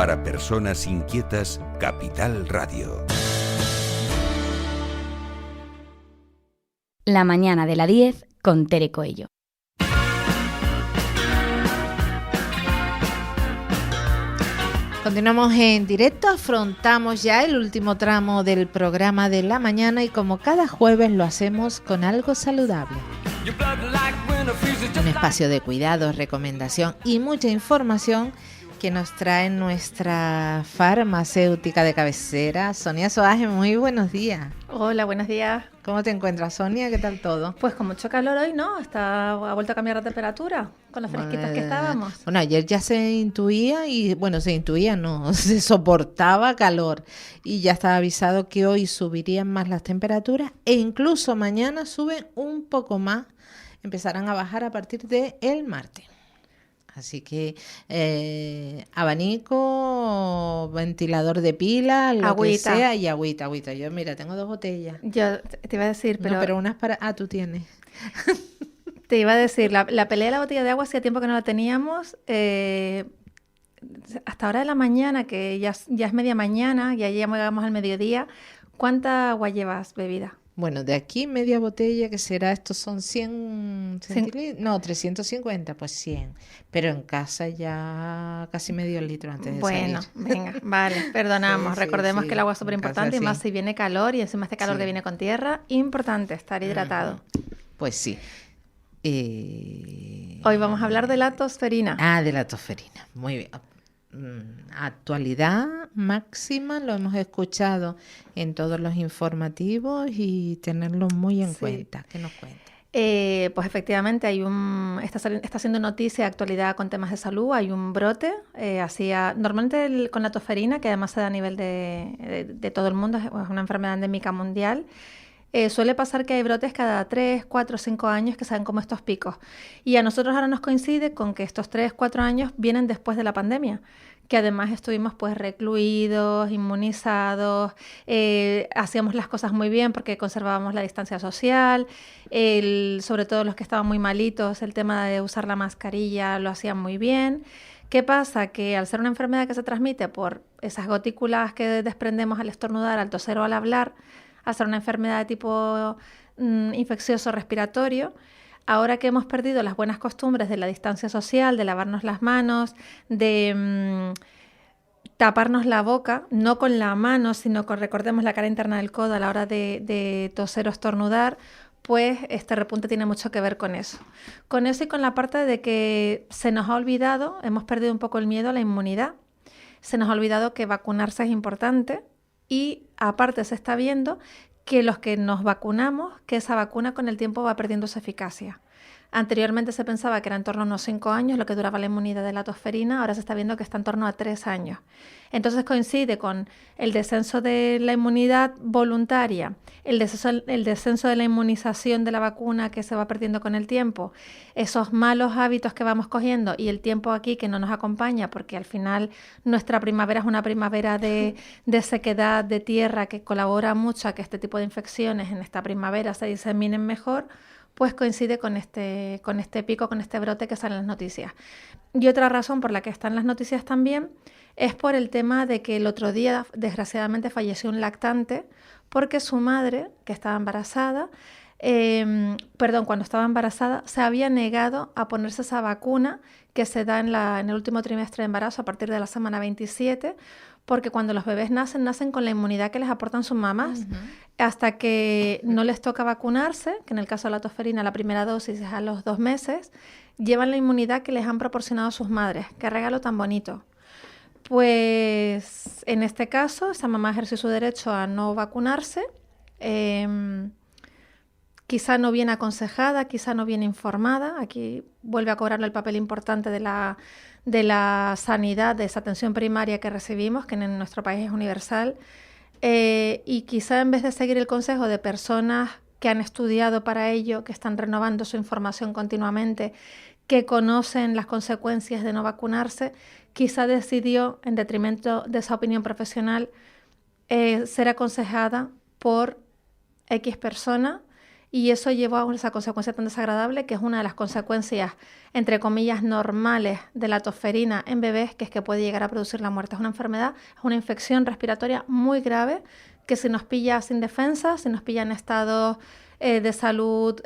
Para personas inquietas, Capital Radio. La mañana de la 10 con Tere Coello. Continuamos en directo, afrontamos ya el último tramo del programa de la mañana y como cada jueves lo hacemos con algo saludable. Un espacio de cuidados, recomendación y mucha información que nos trae nuestra farmacéutica de cabecera, Sonia Soaje. Muy buenos días. Hola, buenos días. ¿Cómo te encuentras, Sonia? ¿Qué tal todo? Pues con mucho calor hoy, ¿no? Ha vuelto a cambiar la temperatura con los fresquitos que estábamos. Bueno, ayer ya se intuía se soportaba calor y ya estaba avisado que hoy subirían más las temperaturas e incluso mañana suben un poco más, empezarán a bajar a partir del martes. Así que abanico, ventilador de pila, lo agüita. Que sea, y agüita. Yo, mira, tengo 2 botellas. Yo te iba a decir, pero... No, pero unas para... Ah, tú tienes. Te iba a decir, la pelea de la botella de agua hacía tiempo que no la teníamos. Hasta ahora de la mañana, que ya es media mañana, y ya llegamos al mediodía. ¿Cuánta agua llevas bebida? Bueno, de aquí media botella, que será, estos son 100 centilitros, no, 350, pues 100. Pero en casa ya casi medio litro antes de salir. Bueno, venga, vale, perdonamos. Recordemos que el agua es súper importante, y más sí. si viene calor, y encima este calor que viene con tierra, importante estar hidratado. Pues sí. Hoy vamos a hablar de la tosferina. Ah, de la tosferina, muy bien. Actualidad máxima, lo hemos escuchado en todos los informativos y tenerlo muy en cuenta. ¿Qué nos cuenta? Pues efectivamente está haciendo noticia de actualidad con temas de salud. Hay un brote, normalmente con la tosferina, que además se da a nivel de todo el mundo, es una enfermedad endémica mundial. Suele pasar que hay brotes cada 3, 4, 5 años que se dan como estos picos. Y a nosotros ahora nos coincide con que estos 3, 4 años vienen después de la pandemia, que además estuvimos pues recluidos, inmunizados, hacíamos las cosas muy bien porque conservábamos la distancia social, sobre todo los que estaban muy malitos, el tema de usar la mascarilla lo hacían muy bien. ¿Qué pasa? Que al ser una enfermedad que se transmite por esas gotículas que desprendemos al estornudar, al toser o al hablar, a ser una enfermedad de tipo infeccioso respiratorio, ahora que hemos perdido las buenas costumbres de la distancia social, de lavarnos las manos, de taparnos la boca, no con la mano, sino recordemos la cara interna del codo a la hora de toser o estornudar, pues este repunte tiene mucho que ver con eso. Con eso y con la parte de que se nos ha olvidado, hemos perdido un poco el miedo a la inmunidad, se nos ha olvidado que vacunarse es importante. Y aparte se está viendo que los que nos vacunamos, que esa vacuna con el tiempo va perdiendo su eficacia. Anteriormente se pensaba que era en torno a unos 5 años lo que duraba la inmunidad de la tosferina, ahora se está viendo que está en torno a 3 años. Entonces coincide con el descenso de la inmunidad voluntaria, el descenso de la inmunización de la vacuna que se va perdiendo con el tiempo, esos malos hábitos que vamos cogiendo y el tiempo aquí que no nos acompaña, porque al final nuestra primavera es una primavera de sequedad, de tierra, que colabora mucho a que este tipo de infecciones en esta primavera se diseminen mejor, pues coincide con este pico, con este brote que sale en las noticias. Y otra razón por la que están las noticias también es por el tema de que el otro día, desgraciadamente, falleció un lactante porque su madre, que estaba embarazada, cuando estaba embarazada, se había negado a ponerse esa vacuna que se da en el último trimestre de embarazo a partir de la semana 27, porque cuando los bebés nacen con la inmunidad que les aportan sus mamás, hasta que no les toca vacunarse, que en el caso de la tosferina la primera dosis es a los 2 meses, llevan la inmunidad que les han proporcionado sus madres. ¡Qué regalo tan bonito! Pues en este caso, esa mamá ejerció su derecho a no vacunarse, quizá no bien aconsejada, quizá no bien informada. Aquí vuelve a cobrarle el papel importante de la sanidad, de esa atención primaria que recibimos, que en nuestro país es universal. Y quizá en vez de seguir el consejo de personas que han estudiado para ello, que están renovando su información continuamente, que conocen las consecuencias de no vacunarse, quizá decidió, en detrimento de esa opinión profesional, ser aconsejada por X persona y eso llevó a esa consecuencia tan desagradable, que es una de las consecuencias, entre comillas, normales de la tosferina en bebés, que es que puede llegar a producir la muerte. Es una enfermedad, es una infección respiratoria muy grave, que si nos pilla sin defensa, si nos pilla en estados de salud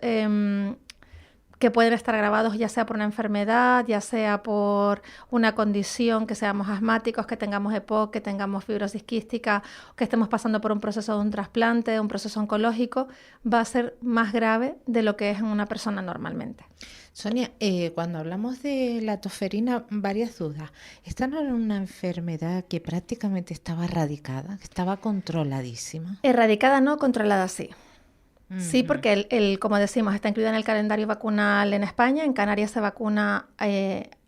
que pueden estar agravados ya sea por una enfermedad, ya sea por una condición, que seamos asmáticos, que tengamos EPOC, que tengamos fibrosis quística, que estemos pasando por un proceso de un trasplante, un proceso oncológico, va a ser más grave de lo que es en una persona normalmente. Sonia, cuando hablamos de la tosferina, varias dudas. ¿Esta no era una enfermedad que prácticamente estaba erradicada, que estaba controladísima? Erradicada no, controlada sí. Sí, porque como decimos, está incluida en el calendario vacunal en España. En Canarias se vacuna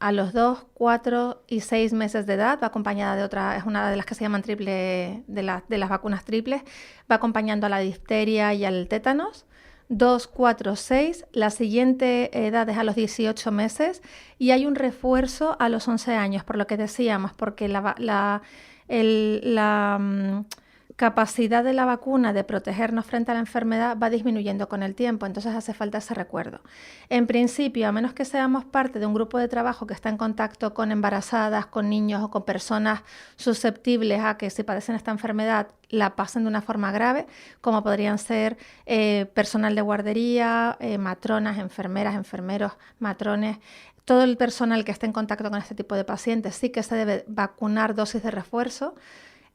a los 2, 4 y 6 meses de edad. Va acompañada de otra, es una de las que se llaman triple, de las vacunas triples. Va acompañando a la difteria y al tétanos. 2, 4, 6. La siguiente edad es a los 18 meses y hay un refuerzo a los 11 años, por lo que decíamos, porque la capacidad de la vacuna de protegernos frente a la enfermedad va disminuyendo con el tiempo, entonces hace falta ese recuerdo. En principio, a menos que seamos parte de un grupo de trabajo que está en contacto con embarazadas, con niños o con personas susceptibles a que si padecen esta enfermedad la pasen de una forma grave, como podrían ser personal de guardería, matronas, enfermeras, enfermeros, matrones. Todo el personal que esté en contacto con este tipo de pacientes sí que se debe vacunar dosis de refuerzo.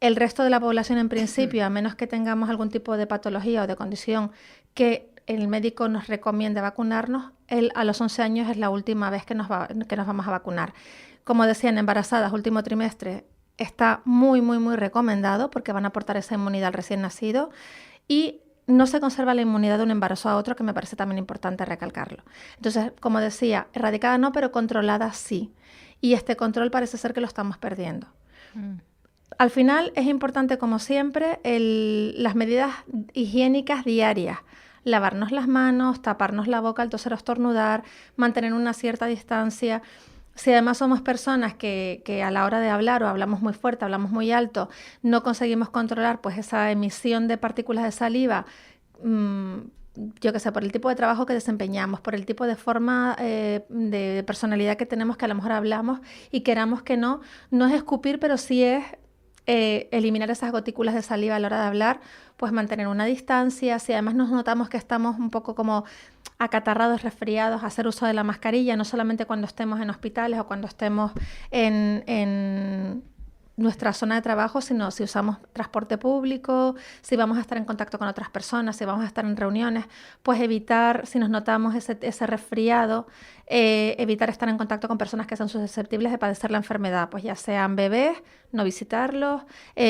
El resto de la población, en principio, a menos que tengamos algún tipo de patología o de condición que el médico nos recomiende vacunarnos, a los 11 años es la última vez que nos vamos a vacunar. Como decían, embarazadas, último trimestre, está muy, muy, muy recomendado porque van a aportar esa inmunidad al recién nacido y no se conserva la inmunidad de un embarazo a otro, que me parece también importante recalcarlo. Entonces, como decía, erradicada no, pero controlada sí. Y este control parece ser que lo estamos perdiendo. Al final es importante, como siempre, las medidas higiénicas diarias. Lavarnos las manos, taparnos la boca al toser o estornudar, mantener una cierta distancia. Si además somos personas que a la hora de hablar o hablamos muy fuerte, hablamos muy alto, no conseguimos controlar pues esa emisión de partículas de saliva, yo qué sé, por el tipo de trabajo que desempeñamos, por el tipo de forma de personalidad que tenemos, que a lo mejor hablamos y queramos que no es escupir, pero sí es eliminar esas gotículas de saliva a la hora de hablar, pues mantener una distancia. Si además nos notamos que estamos un poco como acatarrados, resfriados, hacer uso de la mascarilla, no solamente cuando estemos en hospitales o cuando estemos en nuestra zona de trabajo, sino si usamos transporte público, si vamos a estar en contacto con otras personas, si vamos a estar en reuniones, pues evitar, si nos notamos ese resfriado, evitar estar en contacto con personas que son susceptibles de padecer la enfermedad, pues ya sean bebés, no visitarlos,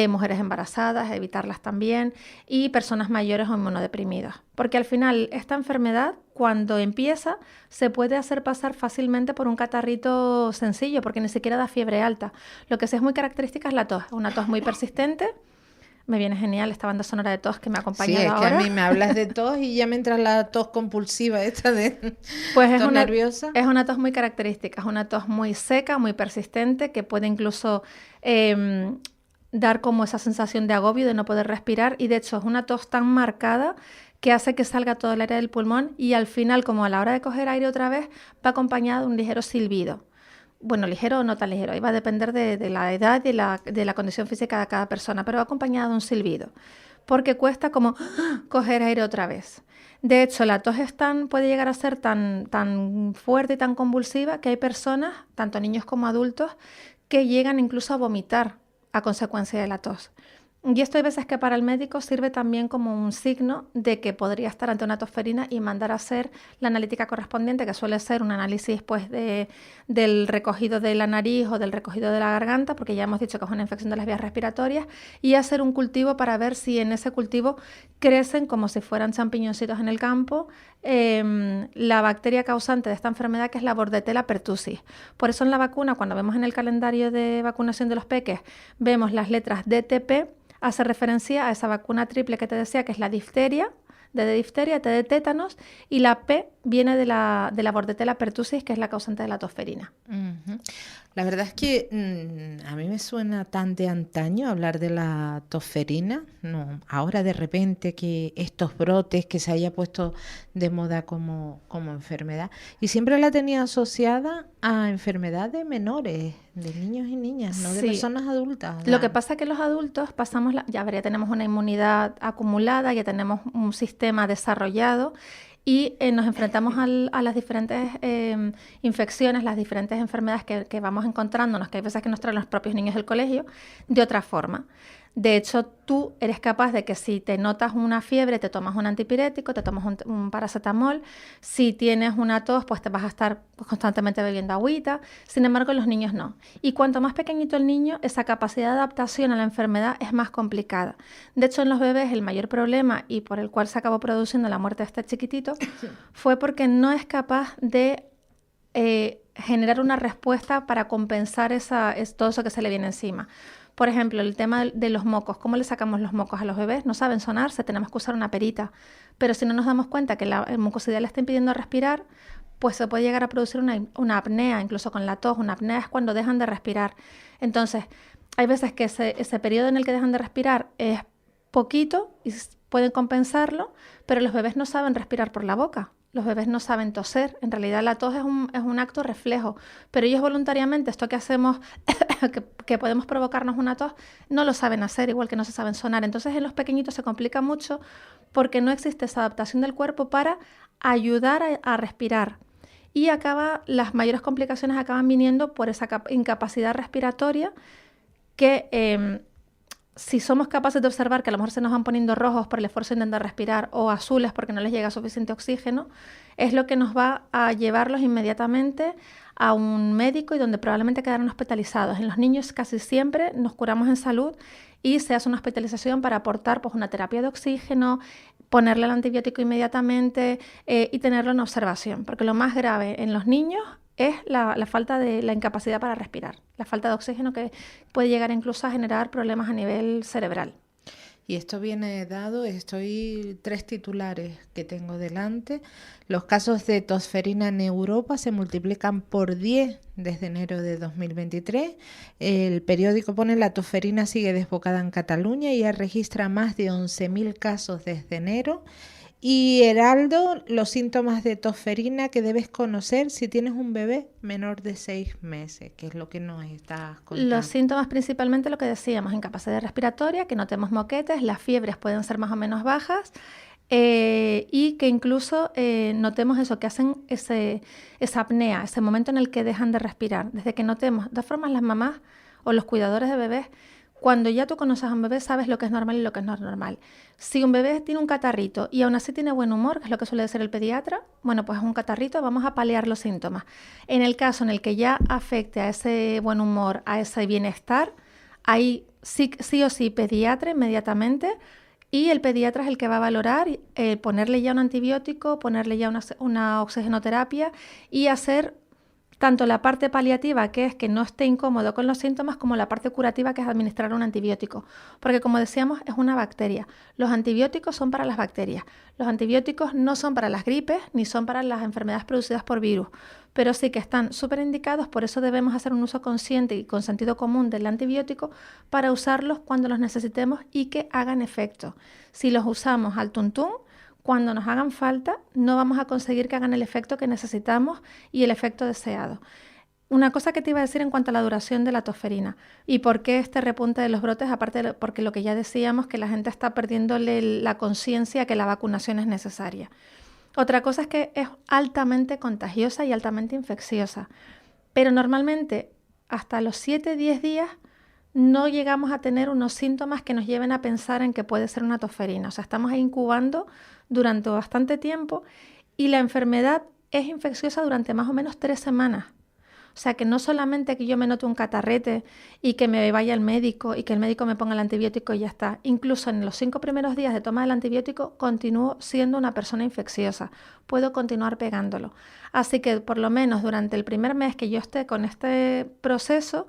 mujeres embarazadas, evitarlas también, y personas mayores o inmunodeprimidos. Porque al final esta enfermedad, cuando empieza, se puede hacer pasar fácilmente por un catarrito sencillo, porque ni siquiera da fiebre alta. Lo que sí es muy característica es la tos, una tos muy persistente. Me viene genial esta banda sonora de tos que me acompaña ahora. Sí, es que a mí me hablas de tos y ya me entra la tos compulsiva esta de pues tos nerviosa. Es una tos muy característica, es una tos muy seca, muy persistente, que puede incluso dar como esa sensación de agobio, de no poder respirar, y de hecho es una tos tan marcada que hace que salga todo el aire del pulmón y al final, como a la hora de coger aire otra vez, va acompañada de un ligero silbido. Bueno, ligero o no tan ligero, ahí va a depender de la edad y de la condición física de cada persona, pero va acompañada de un silbido, porque cuesta como coger aire otra vez. De hecho, la tos puede llegar a ser tan fuerte y tan convulsiva que hay personas, tanto niños como adultos, que llegan incluso a vomitar a consecuencia de la tos. Y esto hay veces que para el médico sirve también como un signo de que podría estar ante una tosferina y mandar a hacer la analítica correspondiente, que suele ser un análisis pues del recogido de la nariz o del recogido de la garganta, porque ya hemos dicho que es una infección de las vías respiratorias, y hacer un cultivo para ver si en ese cultivo crecen como si fueran champiñoncitos en el campo la bacteria causante de esta enfermedad, que es la Bordetella pertussis. Por eso en la vacuna, cuando vemos en el calendario de vacunación de los peques, vemos las letras DTP, hace referencia a esa vacuna triple que te decía, que es la difteria, D de difteria, T de tétanos, y la P viene de la Bordetella pertussis, que es la causante de la tosferina. La verdad es que a mí me suena tan de antaño hablar de la tosferina. No, ahora de repente que estos brotes que se haya puesto de moda como enfermedad. Y siempre la tenía asociada a enfermedades menores, de niños y niñas, no de Sí. personas adultas. Lo que pasa es que los adultos pasamos, ya tenemos una inmunidad acumulada, ya tenemos un sistema desarrollado y nos enfrentamos a las diferentes infecciones, las diferentes enfermedades que vamos encontrándonos, que hay veces que nos traen los propios niños del colegio, de otra forma. De hecho, tú eres capaz de que si te notas una fiebre, te tomas un antipirético, te tomas un paracetamol. Si tienes una tos, pues te vas a estar constantemente bebiendo agüita. Sin embargo, los niños no. Y cuanto más pequeñito el niño, esa capacidad de adaptación a la enfermedad es más complicada. De hecho, en los bebés el mayor problema y por el cual se acabó produciendo la muerte de este chiquitito fue porque no es capaz de generar una respuesta para compensar todo eso que se le viene encima. Por ejemplo, el tema de los mocos. ¿Cómo le sacamos los mocos a los bebés? No saben sonarse, tenemos que usar una perita. Pero si no nos damos cuenta que la mucosidad le está impidiendo respirar, pues se puede llegar a producir una apnea, incluso con la tos. Una apnea es cuando dejan de respirar. Entonces, hay veces que ese periodo en el que dejan de respirar es poquito y pueden compensarlo, pero los bebés no saben respirar por la boca. Los bebés no saben toser. En realidad la tos es un acto reflejo, pero ellos voluntariamente, esto que hacemos, que podemos provocarnos una tos, no lo saben hacer, igual que no se saben sonar. Entonces en los pequeñitos se complica mucho porque no existe esa adaptación del cuerpo para ayudar a respirar. Y las mayores complicaciones acaban viniendo por esa incapacidad respiratoria que si somos capaces de observar que a lo mejor se nos van poniendo rojos por el esfuerzo de intentar respirar o azules porque no les llega suficiente oxígeno, es lo que nos va a llevarlos inmediatamente a un médico y donde probablemente quedarán hospitalizados. En los niños casi siempre nos curamos en salud y se hace una hospitalización para aportar pues, una terapia de oxígeno, ponerle el antibiótico inmediatamente y tenerlo en observación, porque lo más grave en los niños es la falta de la incapacidad para respirar, la falta de oxígeno que puede llegar incluso a generar problemas a nivel cerebral. Y esto viene dado, 3 titulares que tengo delante. Los casos de tosferina en Europa se multiplican por 10 desde enero de 2023. El periódico pone: la tosferina sigue desbocada en Cataluña y ya registra más de 11.000 casos desde enero. Y Heraldo, los síntomas de tosferina que debes conocer si tienes un bebé menor de 6 meses, que es lo que nos estás contando. Los síntomas principalmente lo que decíamos, incapacidad respiratoria, que notemos moquetes, las fiebres pueden ser más o menos bajas y que incluso notemos eso, que hacen esa apnea, ese momento en el que dejan de respirar. Desde que notemos, de todas formas las mamás o los cuidadores de bebés, cuando ya tú conoces a un bebé, sabes lo que es normal y lo que no es normal. Si un bebé tiene un catarrito y aún así tiene buen humor, que es lo que suele decir el pediatra, bueno, pues es un catarrito, vamos a paliar los síntomas. En el caso en el que ya afecte a ese buen humor, a ese bienestar, ahí sí o sí pediatra inmediatamente, y el pediatra es el que va a valorar ponerle ya un antibiótico, ponerle ya una oxigenoterapia y hacer tanto la parte paliativa, que es que no esté incómodo con los síntomas, como la parte curativa, que es administrar un antibiótico. Porque, como decíamos, es una bacteria. Los antibióticos son para las bacterias. Los antibióticos no son para las gripes ni son para las enfermedades producidas por virus, pero sí que están súper indicados. Por eso debemos hacer un uso consciente y con sentido común del antibiótico para usarlos cuando los necesitemos y que hagan efecto. Si los usamos al tuntún, cuando nos hagan falta, no vamos a conseguir que hagan el efecto que necesitamos y el efecto deseado. Una cosa que te iba a decir en cuanto a la duración de la tosferina y por qué este repunte de los brotes, aparte porque lo que ya decíamos, que la gente está perdiéndole la conciencia que la vacunación es necesaria. Otra cosa es que es altamente contagiosa y altamente infecciosa, pero normalmente hasta los 7-10 días no llegamos a tener unos síntomas que nos lleven a pensar en que puede ser una tosferina. O sea, estamos ahí incubando durante bastante tiempo y la enfermedad es infecciosa durante más o menos 3 semanas. O sea, que no solamente que yo me note un catarrete y que me vaya al médico y que el médico me ponga el antibiótico y ya está. Incluso en los 5 primeros días de toma del antibiótico continúo siendo una persona infecciosa. Puedo continuar pegándolo. Así que por lo menos durante el primer mes que yo esté con este proceso,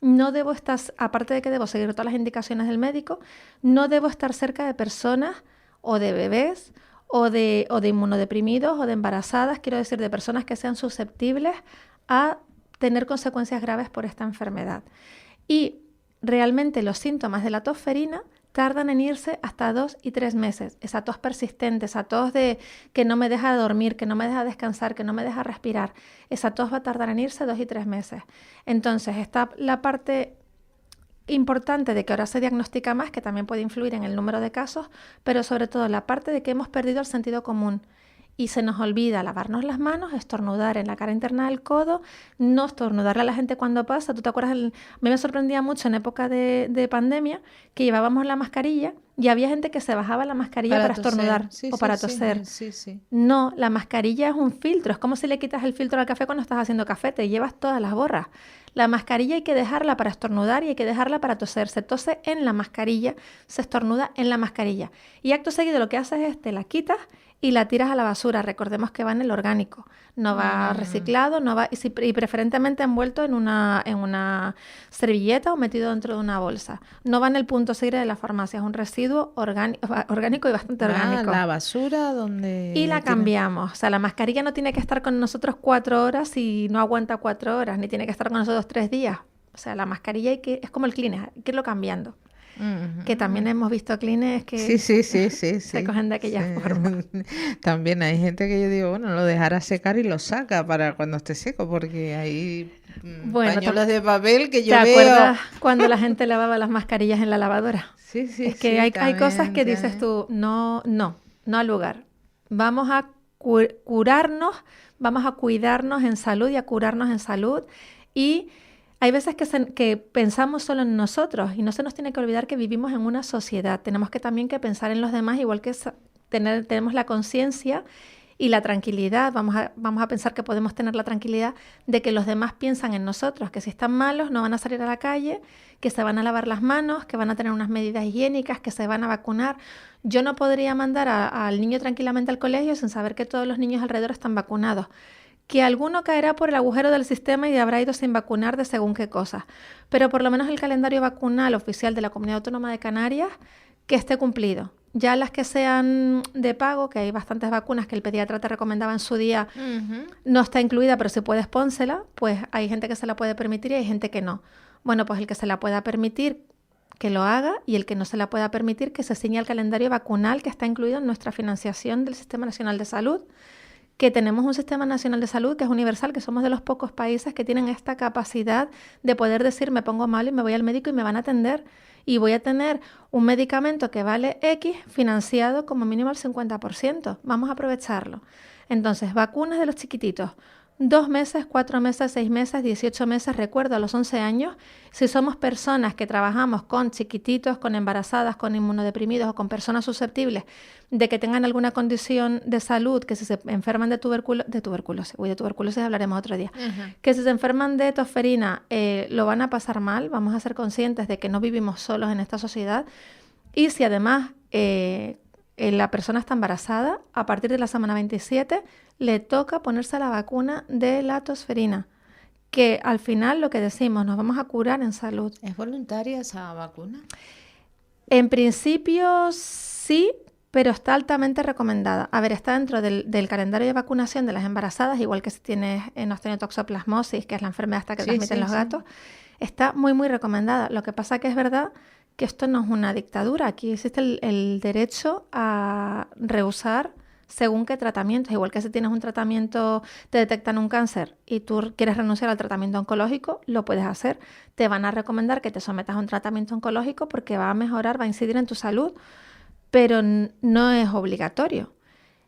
no debo estar, aparte de que debo seguir todas las indicaciones del médico, no debo estar cerca de personas o de bebés o de inmunodeprimidos o de embarazadas, quiero decir, de personas que sean susceptibles a tener consecuencias graves por esta enfermedad. Y realmente los síntomas de la tos ferina tardan en irse hasta 2 y 3 meses. Esa tos persistente, esa tos de que no me deja dormir, que no me deja descansar, que no me deja respirar. Esa tos va a tardar en irse 2 y 3 meses. Entonces está la parte importante de que ahora se diagnostica más, que también puede influir en el número de casos, pero sobre todo la parte de que hemos perdido el sentido común. Y se nos olvida lavarnos las manos, estornudar en la cara interna del codo, no estornudarle a la gente cuando pasa. ¿Tú te acuerdas? A mí me sorprendía mucho en época de pandemia que llevábamos la mascarilla y había gente que se bajaba la mascarilla para estornudar o para toser. Sí. No, la mascarilla es un filtro. Es como si le quitas el filtro al café cuando estás haciendo café, te llevas todas las borras. La mascarilla hay que dejarla para estornudar y hay que dejarla para toser. Se tose en la mascarilla, se estornuda en la mascarilla. Y acto seguido lo que haces es te la quitas y la tiras a la basura. Recordemos que va en el orgánico, no va reciclado, no va y preferentemente envuelto en una servilleta o metido dentro de una bolsa. No va en el punto segre de la farmacia, es un residuo orgánico y bastante orgánico. La basura donde... Y la cambiamos. O sea, la mascarilla no tiene que estar con nosotros 4 horas y no aguanta 4 horas, ni tiene que estar con nosotros 3 días. O sea, la mascarilla es como el Kleenex, hay que irlo cambiando. Que también hemos visto Kleenex que se cogen de aquella forma. También hay gente que yo digo, bueno, lo dejará secar y lo saca para cuando esté seco, porque hay pañuelos de papel que yo veo. ¿Te acuerdas cuando la gente lavaba las mascarillas en la lavadora? Sí. Es que hay cosas que dices tú, no al lugar. Vamos a curarnos, vamos a cuidarnos en salud y a curarnos en salud. Y hay veces que pensamos solo en nosotros y no se nos tiene que olvidar que vivimos en una sociedad. Tenemos que también que pensar en los demás, igual que tenemos la conciencia y la tranquilidad. Vamos a pensar que podemos tener la tranquilidad de que los demás piensan en nosotros, que si están malos no van a salir a la calle, que se van a lavar las manos, que van a tener unas medidas higiénicas, que se van a vacunar. Yo no podría mandar al niño tranquilamente al colegio sin saber que todos los niños alrededor están vacunados. Que alguno caerá por el agujero del sistema y habrá ido sin vacunar de según qué cosas. Pero por lo menos el calendario vacunal oficial de la Comunidad Autónoma de Canarias que esté cumplido. Ya las que sean de pago, que hay bastantes vacunas que el pediatra te recomendaba en su día, no está incluida, pero si puedes pónsela, pues hay gente que se la puede permitir y hay gente que no. Bueno, pues el que se la pueda permitir, que lo haga, y el que no se la pueda permitir, que se ciña al calendario vacunal que está incluido en nuestra financiación del Sistema Nacional de Salud, que tenemos un Sistema Nacional de Salud que es universal, que somos de los pocos países que tienen esta capacidad de poder decir me pongo mal y me voy al médico y me van a atender y voy a tener un medicamento que vale X financiado como mínimo al 50%. Vamos a aprovecharlo. Entonces, vacunas de los chiquititos. 2 meses, 4 meses, 6 meses, 18 meses, recuerdo a los 11 años, si somos personas que trabajamos con chiquititos, con embarazadas, con inmunodeprimidos o con personas susceptibles de que tengan alguna condición de salud, que si se enferman de tuberculosis hablaremos otro día, que si se enferman de tosferina lo van a pasar mal, vamos a ser conscientes de que no vivimos solos en esta sociedad y si además la persona está embarazada, a partir de la semana 27 le toca ponerse la vacuna de la tosferina, que al final lo que decimos, nos vamos a curar en salud. ¿Es voluntaria esa vacuna? En principio sí, pero está altamente recomendada. A ver, está dentro del calendario de vacunación de las embarazadas, igual que si tienes osteotoxoplasmosis, que es la enfermedad hasta que transmiten los gatos, está muy, muy recomendada. Lo que pasa que es verdad que esto no es una dictadura. Aquí existe el derecho a rehusar según qué tratamientos. Igual que si tienes un tratamiento, te detectan un cáncer y tú quieres renunciar al tratamiento oncológico, lo puedes hacer. Te van a recomendar que te sometas a un tratamiento oncológico porque va a mejorar, va a incidir en tu salud, pero no es obligatorio.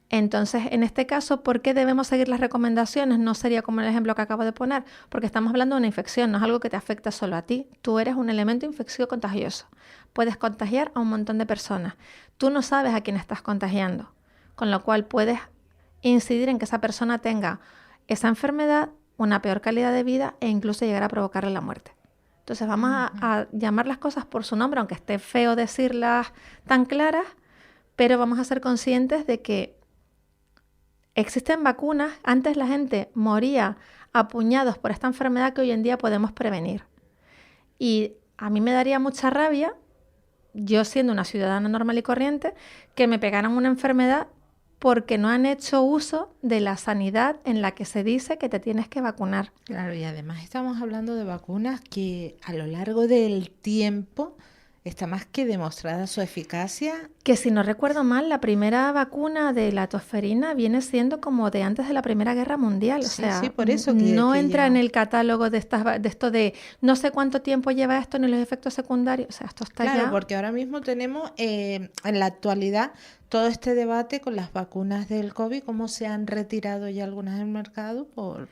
Entonces, en este caso, ¿por qué debemos seguir las recomendaciones? No sería como el ejemplo que acabo de poner, porque estamos hablando de una infección, no es algo que te afecta solo a ti. Tú eres un elemento infeccioso contagioso. Puedes contagiar a un montón de personas. Tú no sabes a quién estás contagiando, con lo cual puedes incidir en que esa persona tenga esa enfermedad, una peor calidad de vida e incluso llegar a provocarle la muerte. Entonces, vamos a llamar las cosas por su nombre, aunque esté feo decirlas tan claras, pero vamos a ser conscientes de que existen vacunas. Antes la gente moría a puñados por esta enfermedad que hoy en día podemos prevenir. Y a mí me daría mucha rabia, yo siendo una ciudadana normal y corriente, que me pegaran una enfermedad porque no han hecho uso de la sanidad en la que se dice que te tienes que vacunar. Claro, y además estamos hablando de vacunas que a lo largo del tiempo está más que demostrada su eficacia. Que si no recuerdo mal, la primera vacuna de la tosferina viene siendo como de antes de la Primera Guerra Mundial. O sea, sí, por eso no que entra ya... en el catálogo de esto de no sé cuánto tiempo lleva esto ni los efectos secundarios. O sea, esto está Claro, ya... porque ahora mismo tenemos en la actualidad todo este debate con las vacunas del COVID, cómo se han retirado ya algunas del mercado por...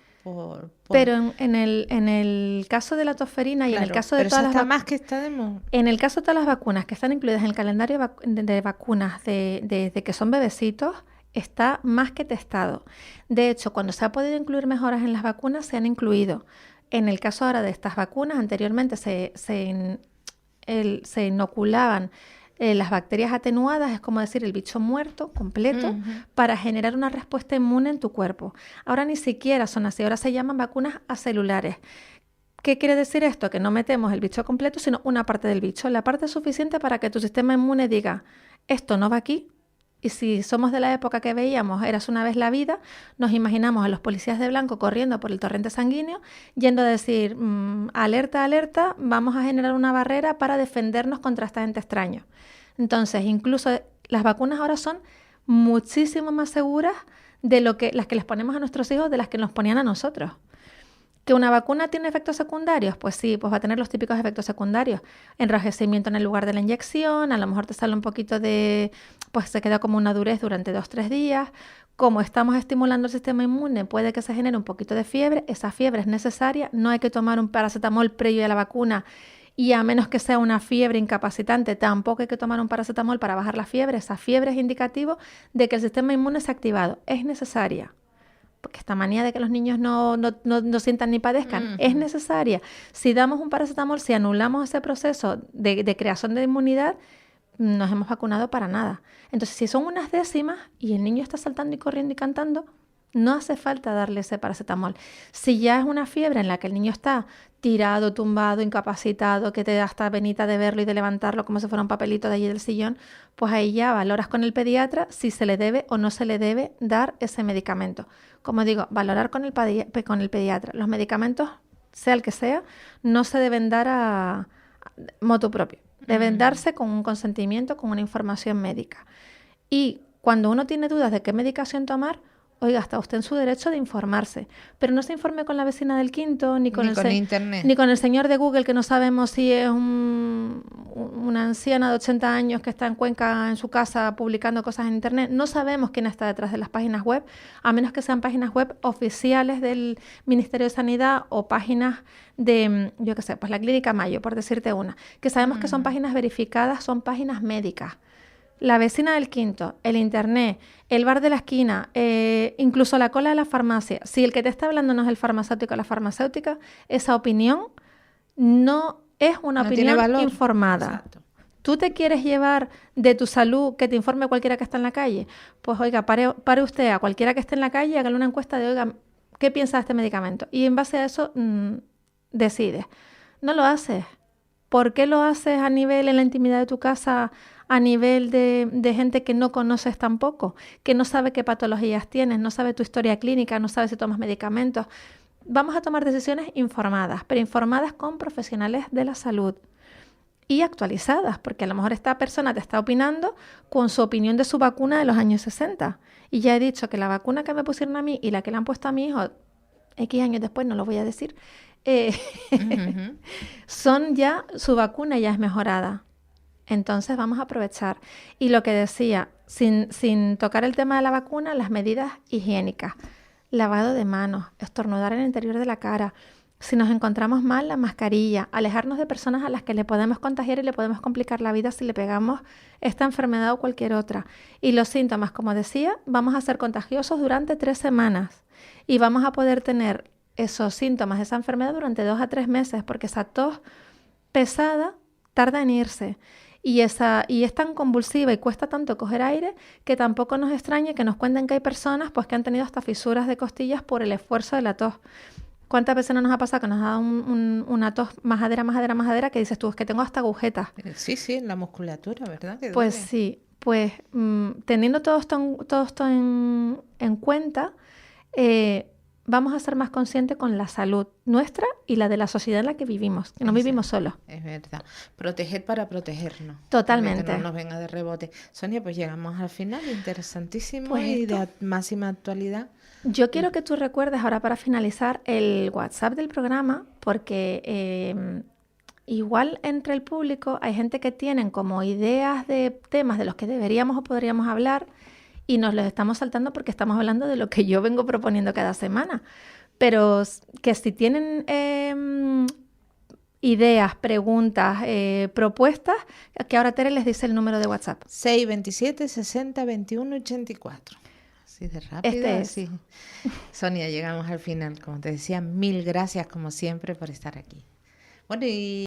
Pero en el caso de la tosferina y claro, en el caso de pero todas está las más que está de en el caso de todas las vacunas que están incluidas en el calendario de vacunas desde que son bebecitos, está más que testado. De hecho, cuando se ha podido incluir mejoras en las vacunas, se han incluido. En el caso ahora de estas vacunas, anteriormente se inoculaban las bacterias atenuadas, es como decir el bicho muerto completo, para generar una respuesta inmune en tu cuerpo. Ahora ni siquiera son así, ahora se llaman vacunas acelulares. ¿Qué quiere decir esto? Que no metemos el bicho completo, sino una parte del bicho, la parte suficiente para que tu sistema inmune diga, esto no va aquí. Y si somos de la época que veíamos Eras una vez la vida, nos imaginamos a los policías de blanco corriendo por el torrente sanguíneo, yendo a decir, alerta, alerta, vamos a generar una barrera para defendernos contra esta ente extraño. Entonces, incluso las vacunas ahora son muchísimo más seguras de las que les ponemos a nuestros hijos de las que nos ponían a nosotros. ¿Que una vacuna tiene efectos secundarios? Pues sí, pues va a tener los típicos efectos secundarios. Enrojecimiento en el lugar de la inyección, a lo mejor te sale un poquito pues se queda como una durez durante 2-3 días. Como estamos estimulando el sistema inmune, puede que se genere un poquito de fiebre. Esa fiebre es necesaria, no hay que tomar un paracetamol previo a la vacuna y a menos que sea una fiebre incapacitante, tampoco hay que tomar un paracetamol para bajar la fiebre. Esa fiebre es indicativo de que el sistema inmune se ha activado. Es necesaria. Porque esta manía de que los niños no sientan ni padezcan es necesaria. Si damos un paracetamol, si anulamos ese proceso de creación de inmunidad, nos hemos vacunado para nada. Entonces, si son unas décimas y el niño está saltando y corriendo y cantando, no hace falta darle ese paracetamol. Si ya es una fiebre en la que el niño está tirado, tumbado, incapacitado, que te da hasta venita de verlo y de levantarlo como si fuera un papelito de allí del sillón, pues ahí ya valoras con el pediatra si se le debe o no se le debe dar ese medicamento. Como digo, valorar con el pediatra. Los medicamentos, sea el que sea, no se deben dar a motu propio. Deben darse con un consentimiento, con una información médica. Y cuando uno tiene dudas de qué medicación tomar, oiga, está usted en su derecho de informarse, pero no se informe con la vecina del quinto, ni con internet, ni con el señor de Google, que no sabemos si es una anciana de 80 años que está en Cuenca en su casa publicando cosas en internet. No sabemos quién está detrás de las páginas web, a menos que sean páginas web oficiales del Ministerio de Sanidad o páginas de, yo qué sé, pues la Clínica Mayo, por decirte una, que sabemos que son páginas verificadas, son páginas médicas. La vecina del quinto, el internet, el bar de la esquina, incluso la cola de la farmacia. Si el que te está hablando no es el farmacéutico o la farmacéutica, esa opinión no es una opinión informada. Exacto. ¿Tú te quieres llevar de tu salud que te informe cualquiera que está en la calle? Pues oiga, pare usted a cualquiera que esté en la calle y hágale una encuesta de, oiga, ¿qué piensa de este medicamento? Y en base a eso decides. No lo haces. ¿Por qué lo haces a nivel en la intimidad de tu casa, a nivel de gente que no conoces tampoco, que no sabe qué patologías tienes, no sabe tu historia clínica, no sabe si tomas medicamentos? Vamos a tomar decisiones informadas, pero informadas con profesionales de la salud y actualizadas, porque a lo mejor esta persona te está opinando con su opinión de su vacuna de los años 60. Y ya he dicho que la vacuna que me pusieron a mí y la que le han puesto a mi hijo, X años después, no lo voy a decir, son ya, su vacuna ya es mejorada. Entonces vamos a aprovechar. Y lo que decía, sin tocar el tema de la vacuna, las medidas higiénicas, lavado de manos, estornudar en el interior de la cara, si nos encontramos mal, la mascarilla, alejarnos de personas a las que le podemos contagiar y le podemos complicar la vida si le pegamos esta enfermedad o cualquier otra. Y los síntomas, como decía, vamos a ser contagiosos durante 3 semanas y vamos a poder tener esos síntomas de esa enfermedad durante 2 a 3 meses, porque esa tos pesada tarda en irse. Y es tan convulsiva y cuesta tanto coger aire que tampoco nos extrañe que nos cuenten que hay personas pues, que han tenido hasta fisuras de costillas por el esfuerzo de la tos. ¿Cuántas veces no nos ha pasado que nos ha dado una tos majadera que dices tú, es que tengo hasta agujetas? Sí, en la musculatura, ¿verdad? Pues sí, pues teniendo todo esto en cuenta, vamos a ser más conscientes con la salud nuestra y la de la sociedad en la que vivimos, que no vivimos solos. Es verdad. Proteger para protegernos. Totalmente. Que no nos venga de rebote. Sonia, pues llegamos al final, interesantísimo Pues y esto. de máxima actualidad. Yo quiero que tú recuerdes ahora para finalizar el WhatsApp del programa, porque igual entre el público hay gente que tienen como ideas de temas de los que deberíamos o podríamos hablar y nos los estamos saltando porque estamos hablando de lo que yo vengo proponiendo cada semana. Pero que si tienen ideas, preguntas, propuestas, que ahora Tere les dice el número de WhatsApp. 627 60 21 84. Así de rápido. Así. Sonia, llegamos al final. Como te decía, mil gracias como siempre por estar aquí. Bueno, y